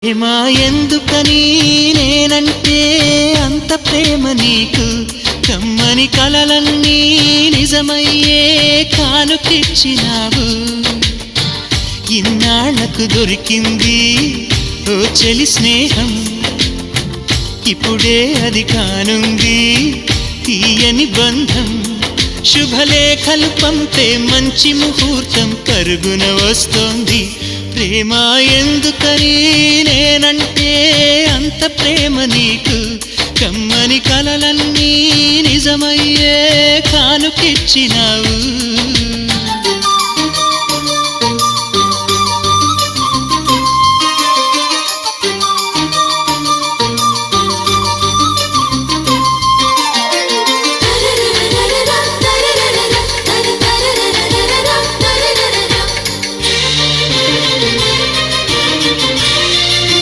ప్రేమ ఎందుకని నేనంటే అంత ప్రేమ నీకు కమ్మని కలలన్నీ నిజమయ్యే కానుకిచ్చినావు ఇన్నాళ్లకు దొరికింది ఓ చెలి స్నేహం ఇప్పుడే అది కానుంది తీయని బంధం శుభలేఖలు పంపే మంచి ముహూర్తం పరుగున వస్తోంది ప్రేమ ఎందుకని నేనంటే అంత ప్రేమ నీకు కమ్మని కలలన్నీ నిజమయ్యే కానుకిచ్చినావు